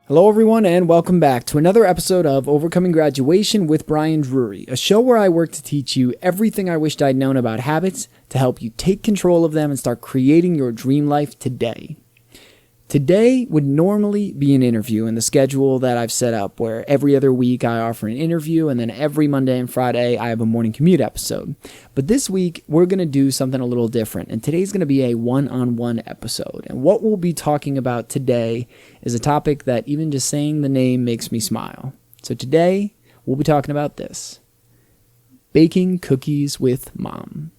Hello everyone and welcome back to another episode of Overcoming Graduation with Brian Drury, a show where I work to teach you everything I wished I'd known about habits to help you take control of them and start creating your dream life today. Today would normally be an interview in the schedule that I've set up where every other week I offer an interview and then every Monday and Friday I have a morning commute episode. But this week we're going to do something a little different, and today's going to be a one-on-one episode. And what we'll be talking about today is a topic that even just saying the name makes me smile. So today we'll be talking about this: baking cookies with mom.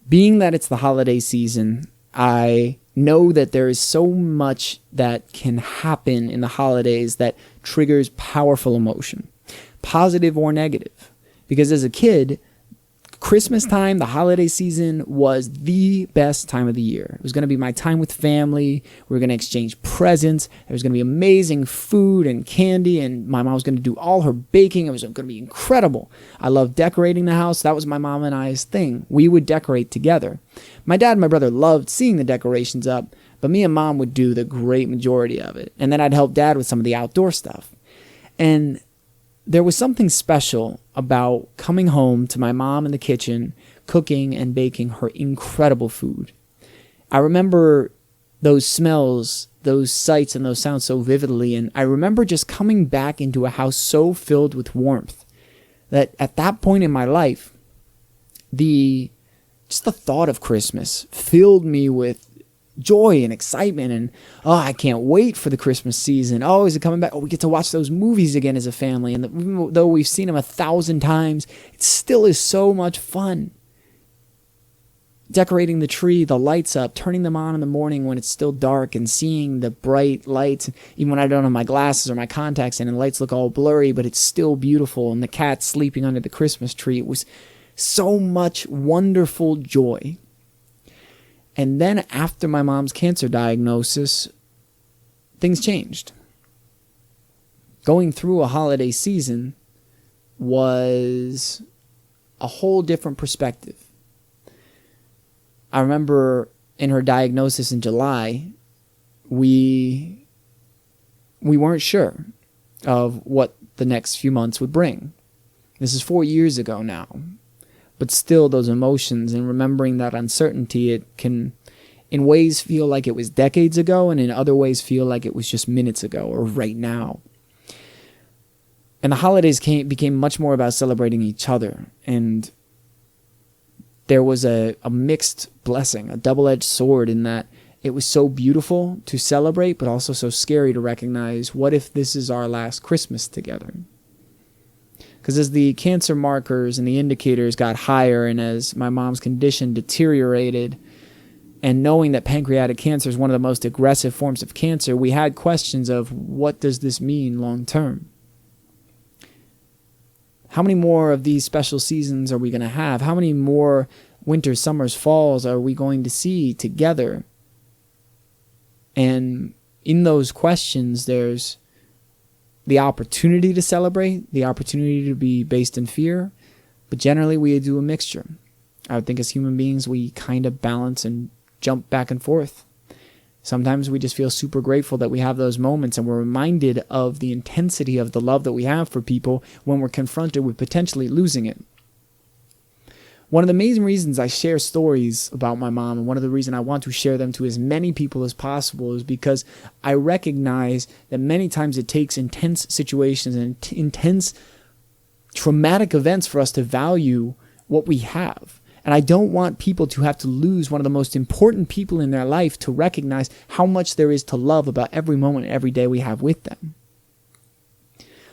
Being that it's the holiday season, I know that there is so much that can happen in the holidays that triggers powerful emotion, positive or negative. Because as a kid, Christmas time, the holiday season, was the best time of the year. It was going to be my time with family. We were going to exchange presents. There was going to be amazing food and candy, and my mom was going to do all her baking. It was going to be incredible. I loved decorating the house. That was my mom and I's thing. We would decorate together. My dad and my brother loved seeing the decorations up, but me and mom would do the great majority of it. And then I'd help dad with some of the outdoor stuff. And there was something special about coming home to my mom in the kitchen, cooking and baking her incredible food. I remember those smells, those sights, and those sounds so vividly, and I remember just coming back into a house so filled with warmth that at that point in my life, just the thought of Christmas filled me with joy and excitement, and I can't wait for the Christmas season. Is it coming back? We get to watch those movies again as a family, and even though we've seen them 1,000 times, it still is so much fun. Decorating the tree, the lights up, turning them on in the morning when it's still dark, and seeing the bright lights, even when I don't have my glasses or my contacts in and the lights look all blurry, but it's still beautiful, and the cat sleeping under the Christmas tree. It was so much wonderful joy. And then after my mom's cancer diagnosis, things changed. Going through a holiday season was a whole different perspective. I remember in her diagnosis in July, we weren't sure of what the next few months would bring. This is 4 years ago now. But still, those emotions and remembering that uncertainty, it can in ways feel like it was decades ago, and in other ways feel like it was just minutes ago or right now. And the holidays became much more about celebrating each other. And there was a mixed blessing, a double-edged sword, in that it was so beautiful to celebrate, but also so scary to recognize, what if this is our last Christmas together? Because as the cancer markers and the indicators got higher, and as my mom's condition deteriorated, and knowing that pancreatic cancer is one of the most aggressive forms of cancer, we had questions of, what does this mean long term? How many more of these special seasons are we going to have? How many more winters, summers, falls are we going to see together? And in those questions, there's the opportunity to celebrate, the opportunity to be based in fear, but generally we do a mixture. I would think as human beings, we kind of balance and jump back and forth. Sometimes we just feel super grateful that we have those moments, and we're reminded of the intensity of the love that we have for people when we're confronted with potentially losing it. One of the main reasons I share stories about my mom, and one of the reasons I want to share them to as many people as possible, is because I recognize that many times it takes intense situations and intense traumatic events for us to value what we have. And I don't want people to have to lose one of the most important people in their life to recognize how much there is to love about every moment, every day we have with them.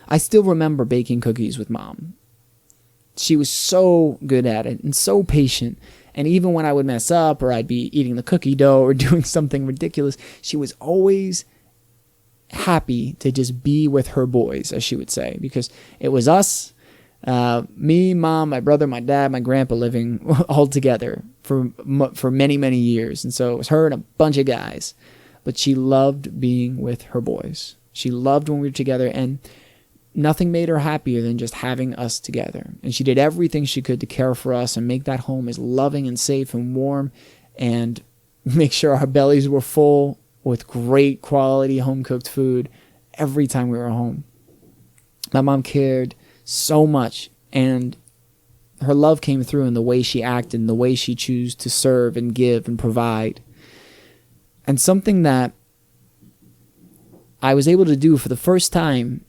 I still remember baking cookies with mom. She was so good at it and so patient. And even when I would mess up, or I'd be eating the cookie dough or doing something ridiculous, she was always happy to just be with her boys, as she would say, because it was us, me, mom, my brother, my dad, my grandpa living all together for many, many years. And so it was her and a bunch of guys. But she loved being with her boys. She loved when we were together, and nothing made her happier than just having us together. And she did everything she could to care for us and make that home as loving and safe and warm, and make sure our bellies were full with great quality home-cooked food every time we were home. My mom cared so much, and her love came through in the way she acted, in the way she chose to serve and give and provide. And something that I was able to do for the first time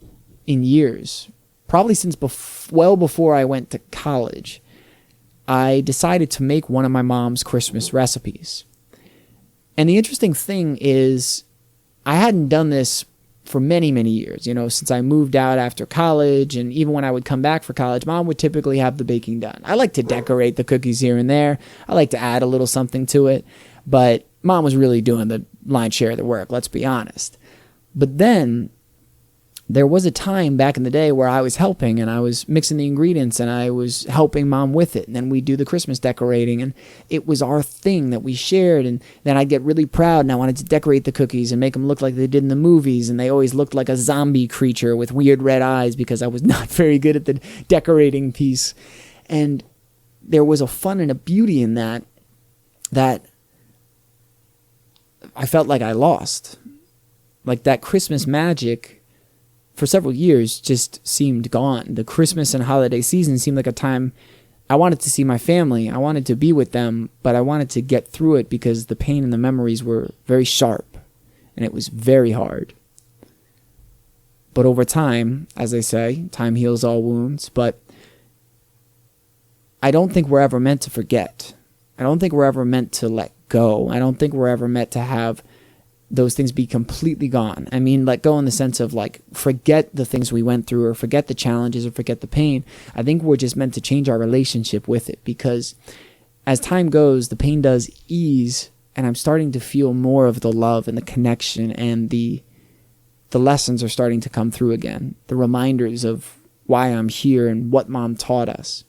in years, probably since well before I went to college, I decided to make one of my mom's Christmas recipes. And the interesting thing is, I hadn't done this for many, many years, since I moved out after college, and even when I would come back for college, Mom would typically have the baking done. I like to decorate the cookies here and there. I like to add a little something to it, but Mom was really doing the lion's share of the work, let's be honest. But then there was a time back in the day where I was helping, and I was mixing the ingredients, and I was helping Mom with it. And then we'd do the Christmas decorating, and it was our thing that we shared. And then I'd get really proud, and I wanted to decorate the cookies and make them look like they did in the movies. And they always looked like a zombie creature with weird red eyes because I was not very good at the decorating piece. And there was a fun and a beauty in that I felt like I lost. Like that Christmas magic for several years just seemed gone. The Christmas and holiday season seemed like a time I wanted to see my family. I wanted to be with them, but I wanted to get through it because the pain and the memories were very sharp, and it was very hard. But over time, as they say, time heals all wounds, but I don't think we're ever meant to forget. I don't think we're ever meant to let go. I don't think we're ever meant to have those things be completely gone. I mean, let go in the sense of like, forget the things we went through, or forget the challenges, or forget the pain. I think we're just meant to change our relationship with it, because as time goes, the pain does ease, and I'm starting to feel more of the love and the connection, and the lessons are starting to come through again. The reminders of why I'm here and what Mom taught us.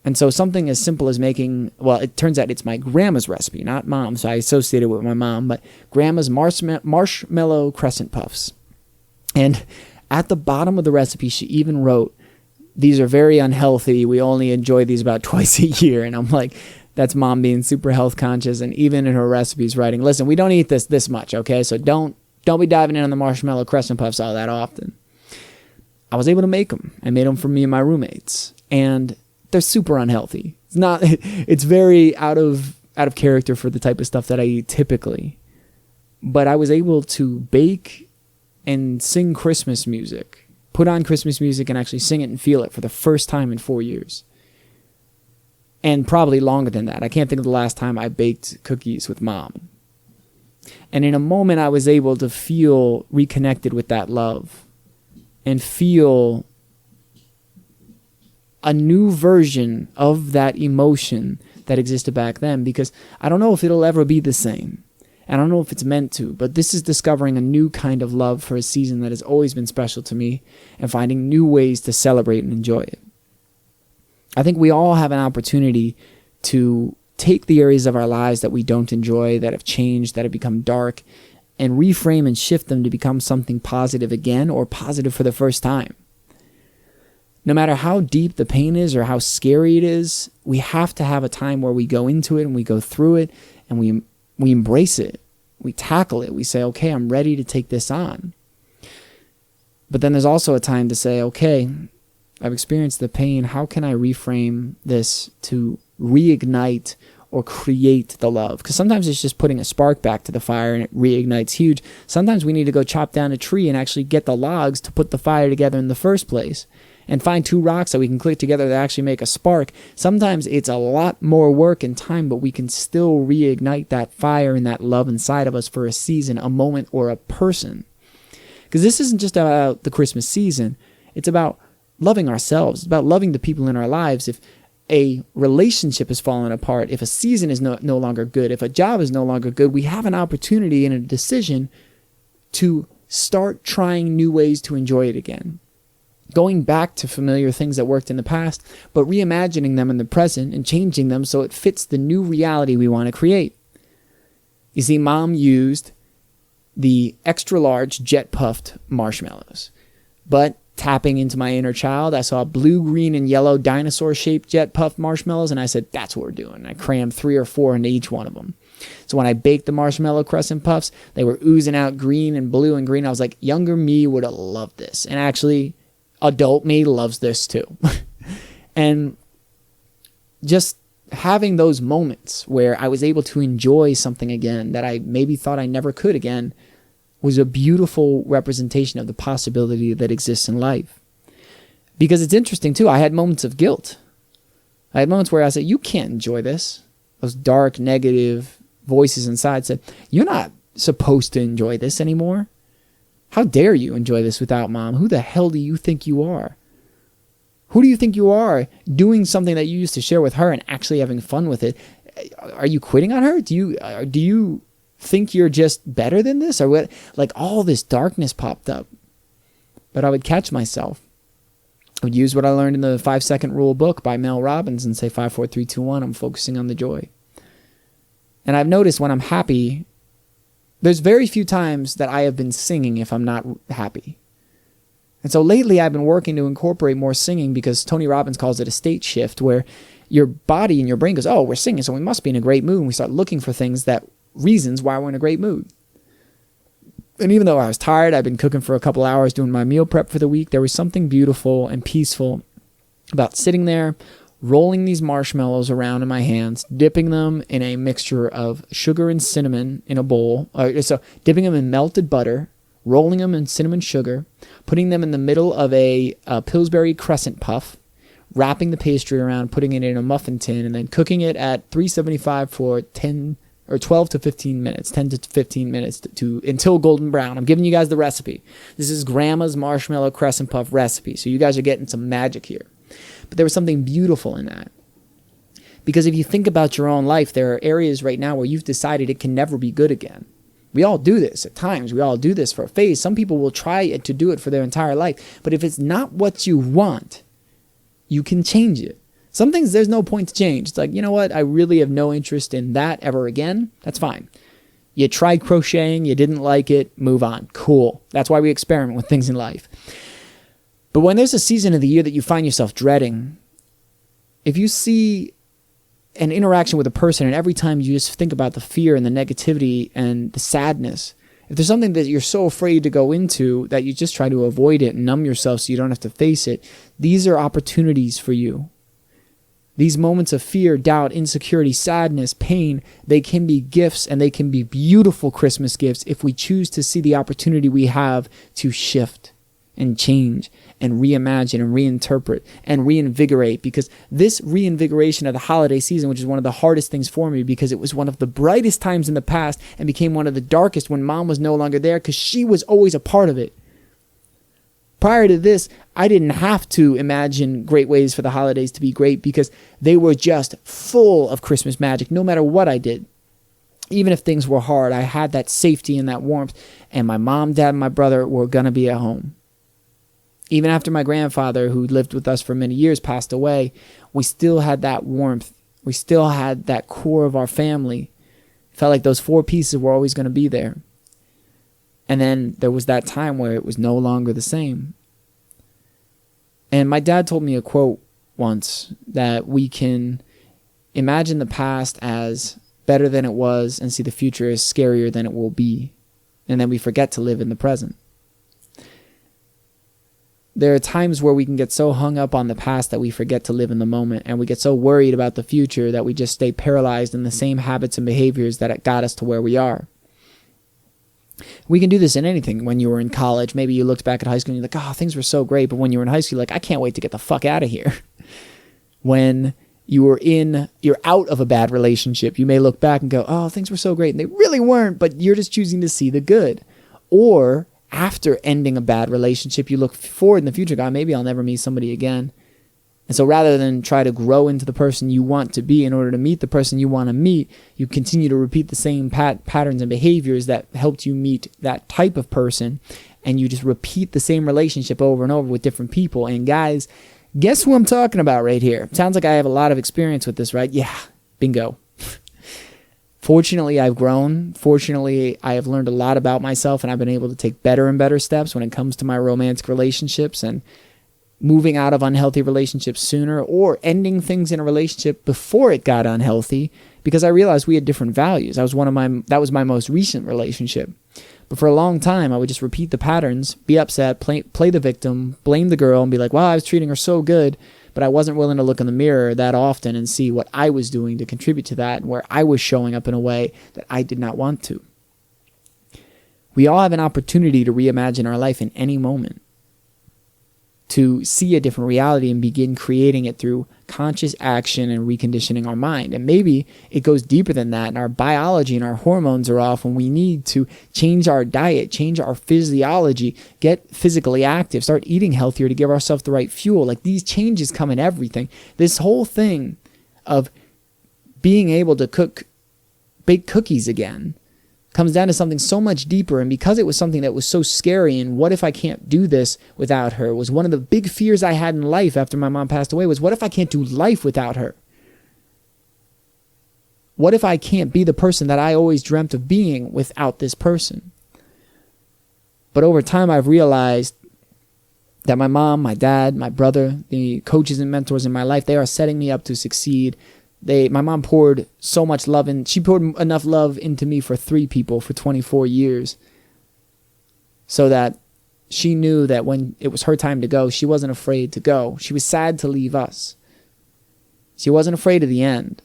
And so something as simple as making, well, it turns out it's my grandma's recipe, not Mom's, so I associate it with my mom, but grandma's marshmallow crescent puffs. And at the bottom of the recipe, she even wrote, "These are very unhealthy. We only enjoy these about twice a year." And I'm like, that's Mom being super health conscious. And even in her recipes writing, listen, we don't eat this much, okay? So don't be diving in on the marshmallow crescent puffs all that often. I was able to make them. I made them for me and my roommates. And they're super unhealthy. It's very out of character for the type of stuff that I eat typically. But I was able to bake and sing Christmas music, put on Christmas music and actually sing it and feel it for the first time in 4 years. And probably longer than that. I can't think of the last time I baked cookies with Mom. And in a moment, I was able to feel reconnected with that love and feel a new version of that emotion that existed back then, because I don't know if it'll ever be the same. I don't know if it's meant to, but this is discovering a new kind of love for a season that has always been special to me, and finding new ways to celebrate and enjoy it. I think we all have an opportunity to take the areas of our lives that we don't enjoy, that have changed, that have become dark, and reframe and shift them to become something positive again, or positive for the first time. No matter how deep the pain is or how scary it is, we have to have a time where we go into it and we go through it and we embrace it. We tackle it. We say, okay, I'm ready to take this on. But then there's also a time to say, okay, I've experienced the pain. How can I reframe this to reignite or create the love? Because sometimes it's just putting a spark back to the fire and it reignites huge. Sometimes we need to go chop down a tree and actually get the logs to put the fire together in the first place, and find two rocks that we can click together to actually make a spark. Sometimes it's a lot more work and time, but we can still reignite that fire and that love inside of us for a season, a moment, or a person. Because this isn't just about the Christmas season. It's about loving ourselves. It's about loving the people in our lives. If a relationship is falling apart, if a season is no longer good, if a job is no longer good, we have an opportunity and a decision to start trying new ways to enjoy it again. Going back to familiar things that worked in the past, but reimagining them in the present and changing them so it fits the new reality we want to create. You see, Mom used the extra large jet puffed marshmallows, but tapping into my inner child, I saw blue, green, and yellow dinosaur shaped jet puffed marshmallows, and I said, that's what we're doing. I crammed 3 or 4 into each one of them. So when I baked the marshmallow crescent puffs, they were oozing out green and blue and green. I was like, younger me would have loved this. And actually, adult me loves this too. And just having those moments where I was able to enjoy something again that I maybe thought I never could again was a beautiful representation of the possibility that exists in life. Because it's interesting too, I had moments of guilt. I had moments where I said, you can't enjoy this. Those dark, negative voices inside said, you're not supposed to enjoy this anymore. How dare you enjoy this without mom? Who the hell do you think you are? Who do you think you are doing something that you used to share with her and actually having fun with it? Are you quitting on her? Do you think you're just better than this? Or what? Like all this darkness popped up. But I would catch myself. I would use what I learned in the 5-second rule book by Mel Robbins and say 5, 4, 3, 2, 1. I'm focusing on the joy. And I've noticed when I'm happy, there's very few times that I have been singing if I'm not happy. And so lately I've been working to incorporate more singing because Tony Robbins calls it a state shift where your body and your brain goes, oh, we're singing, so we must be in a great mood. And we start looking for reasons why we're in a great mood. And even though I was tired, I've been cooking for a couple hours doing my meal prep for the week, there was something beautiful and peaceful about sitting there, rolling these marshmallows around in my hands, dipping them in a mixture of sugar and cinnamon in a bowl. So dipping them in melted butter, rolling them in cinnamon sugar, putting them in the middle of a Pillsbury crescent puff, wrapping the pastry around, putting it in a muffin tin, and then cooking it at 375 for 12 to 15 minutes, 10 to 15 minutes until golden brown. I'm giving you guys the recipe. This is Grandma's marshmallow crescent puff recipe, so you guys are getting some magic here. But there was something beautiful in that. Because if you think about your own life, there are areas right now where you've decided it can never be good again. We all do this at times. We all do this for a phase. Some people will try to do it for their entire life. But if it's not what you want, you can change it. Some things there's no point to change. It's like, you know what? I really have no interest in that ever again. That's fine. You tried crocheting. You didn't like it. Move on. Cool. That's why we experiment with things in life. But when there's a season of the year that you find yourself dreading, if you see an interaction with a person and every time you just think about the fear and the negativity and the sadness, if there's something that you're so afraid to go into that you just try to avoid it and numb yourself so you don't have to face it, these are opportunities for you. These moments of fear, doubt, insecurity, sadness, pain, they can be gifts and they can be beautiful Christmas gifts if we choose to see the opportunity we have to shift and change and reimagine and reinterpret and reinvigorate, because this reinvigoration of the holiday season, which is one of the hardest things for me because it was one of the brightest times in the past and became one of the darkest when mom was no longer there because she was always a part of it. Prior to this, I didn't have to imagine great ways for the holidays to be great because they were just full of Christmas magic no matter what I did. Even if things were hard, I had that safety and that warmth, and my mom, dad, and my brother were going to be at home. Even after my grandfather, who lived with us for many years, passed away, we still had that warmth. We still had that core of our family. It felt like those 4 pieces were always going to be there. And then there was that time where it was no longer the same. And my dad told me a quote once that we can imagine the past as better than it was and see the future as scarier than it will be. And then we forget to live in the present. There are times where we can get so hung up on the past that we forget to live in the moment, and we get so worried about the future that we just stay paralyzed in the same habits and behaviors that got us to where we are. We can do this in anything. When you were in college, maybe you looked back at high school and you're like, oh, things were so great. But when you were in high school, you're like, I can't wait to get the fuck out of here. When you're out of a bad relationship, you may look back and go, oh, things were so great. And they really weren't, but you're just choosing to see the good. Or after ending a bad relationship, you look forward in the future, God, maybe I'll never meet somebody again. And so rather than try to grow into the person you want to be in order to meet the person you want to meet, you continue to repeat the same patterns and behaviors that helped you meet that type of person. And you just repeat the same relationship over and over with different people. And guys, guess who I'm talking about right here? Sounds like I have a lot of experience with this, right? Yeah, bingo. Fortunately, I've grown. Fortunately, I have learned a lot about myself, and I've been able to take better and better steps when it comes to my romantic relationships. And moving out of unhealthy relationships sooner, or ending things in a relationship before it got unhealthy, because I realized we had different values. That was my most recent relationship. But for a long time, I would just repeat the patterns, be upset, play the victim, blame the girl, and be like, wow, I was treating her so good, but I wasn't willing to look in the mirror that often and see what I was doing to contribute to that, and where I was showing up in a way that I did not want to. We all have an opportunity to reimagine our life in any moment, to see a different reality and begin creating it through conscious action and reconditioning our mind. And maybe it goes deeper than that, and our biology and our hormones are off, and we need to change our diet, change our physiology, get physically active, start eating healthier to give ourselves the right fuel. Like, these changes come in everything. This whole thing of being able to bake cookies again comes down to something so much deeper. And because it was something that was so scary, and what if I can't do this without her, was one of the big fears I had in life after my mom passed away, was what if I can't do life without her? What if I can't be the person that I always dreamt of being without this person? But over time, I've realized that my mom, my dad, my brother, the coaches and mentors in my life, they are setting me up to succeed. My mom poured so much love in. She poured enough love into me for 3 people for 24 years, so that she knew that when it was her time to go, she wasn't afraid to go. She was sad to leave us. She wasn't afraid of the end.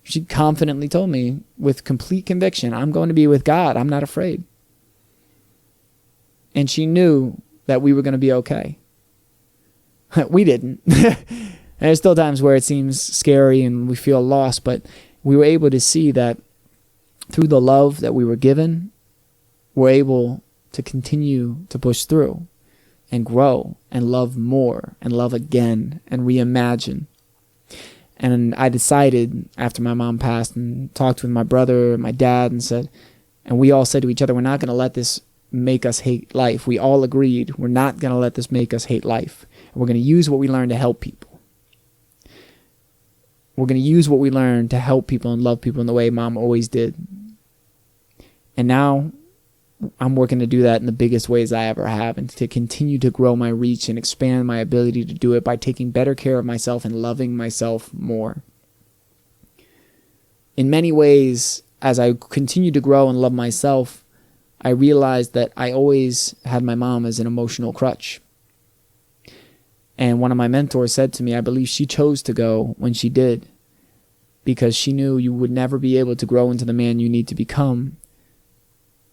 She confidently told me with complete conviction, I'm going to be with God. I'm not afraid. And she knew that we were going to be okay. We didn't. And there's still times where it seems scary and we feel lost, but we were able to see that through the love that we were given, we're able to continue to push through and grow and love more and love again and reimagine. And I decided after my mom passed, and talked with my brother, my dad, and we all said to each other, we're not going to let this make us hate life. We all agreed we're not going to let this make us hate life. And we're going to use what we learned to help people. We're going to use what we learned to help people and love people in the way Mom always did. And now I'm working to do that in the biggest ways I ever have, and to continue to grow my reach and expand my ability to do it by taking better care of myself and loving myself more. In many ways, as I continue to grow and love myself, I realized that I always had my mom as an emotional crutch. And one of my mentors said to me, I believe she chose to go when she did, because she knew you would never be able to grow into the man you need to become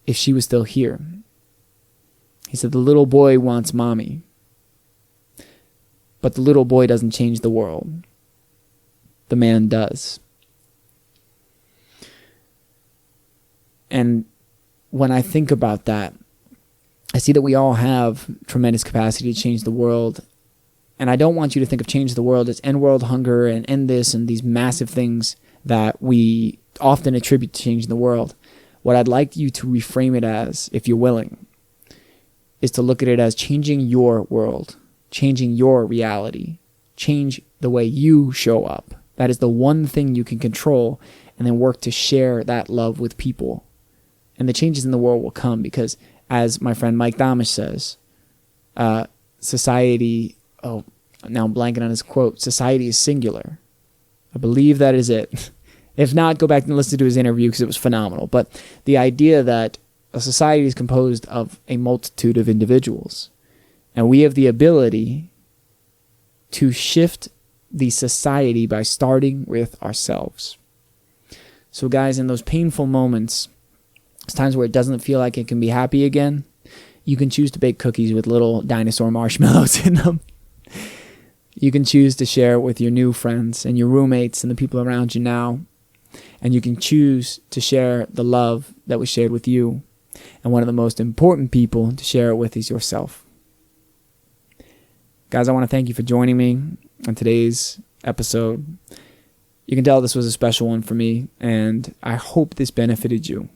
if she was still here. He said, the little boy wants mommy, but the little boy doesn't change the world. The man does. And when I think about that, I see that we all have tremendous capacity to change the world. And I don't want you to think of change the world as end world hunger and end this and these massive things that we often attribute to changing the world. What I'd like you to reframe it as, if you're willing, is to look at it as changing your world, changing your reality, change the way you show up. That is the one thing you can control, and then work to share that love with people. And the changes in the world will come because, as my friend Mike Damisch says, society... Oh, now I'm blanking on his quote. Society is singular. I believe that is it. If not, go back and listen to his interview because it was phenomenal. But the idea that a society is composed of a multitude of individuals, and we have the ability to shift the society by starting with ourselves. So guys, in those painful moments, it's times where it doesn't feel like it can be happy again, you can choose to bake cookies with little dinosaur marshmallows in them. You can choose to share it with your new friends and your roommates and the people around you now. And you can choose to share the love that was shared with you. And one of the most important people to share it with is yourself. Guys, I want to thank you for joining me on today's episode. You can tell this was a special one for me, and I hope this benefited you.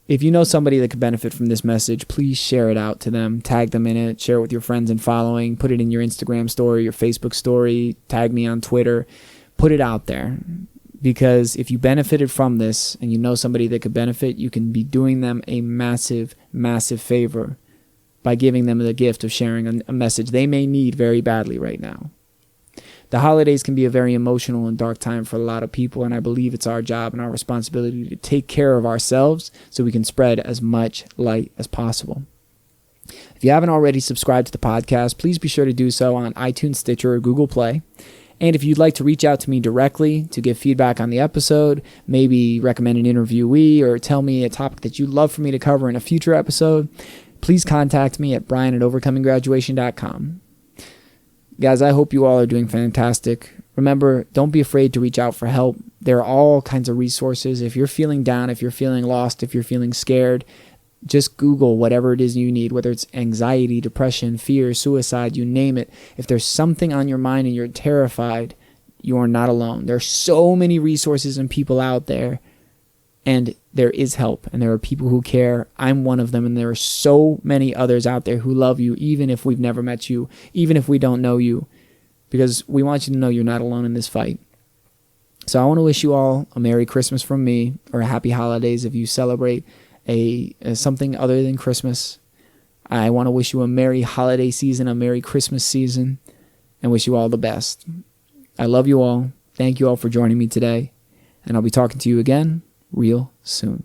If you know somebody that could benefit from this message, please share it out to them. Tag them in it. Share it with your friends and following. Put it in your Instagram story, your Facebook story. Tag me on Twitter. Put it out there. Because if you benefited from this and you know somebody that could benefit, you can be doing them a massive, massive favor by giving them the gift of sharing a message they may need very badly right now. The holidays can be a very emotional and dark time for a lot of people, and I believe it's our job and our responsibility to take care of ourselves so we can spread as much light as possible. If you haven't already subscribed to the podcast, please be sure to do so on iTunes, Stitcher, or Google Play. And if you'd like to reach out to me directly to give feedback on the episode, maybe recommend an interviewee or tell me a topic that you'd love for me to cover in a future episode, please contact me at brian@overcominggraduation.com. Guys, I hope you all are doing fantastic. Remember, don't be afraid to reach out for help. There are all kinds of resources. If you're feeling down, if you're feeling lost, if you're feeling scared, just Google whatever it is you need, whether it's anxiety, depression, fear, suicide, you name it. If there's something on your mind and you're terrified, you are not alone. There are so many resources and people out there, and there is help, and there are people who care. I'm one of them, and there are so many others out there who love you, even if we've never met you, even if we don't know you, because we want you to know you're not alone in this fight. So I want to wish you all a Merry Christmas from me, or a Happy Holidays if you celebrate something other than Christmas. I want to wish you a merry holiday season, a merry Christmas season, and wish you all the best. I love you all. Thank you all for joining me today, and I'll be talking to you again real soon.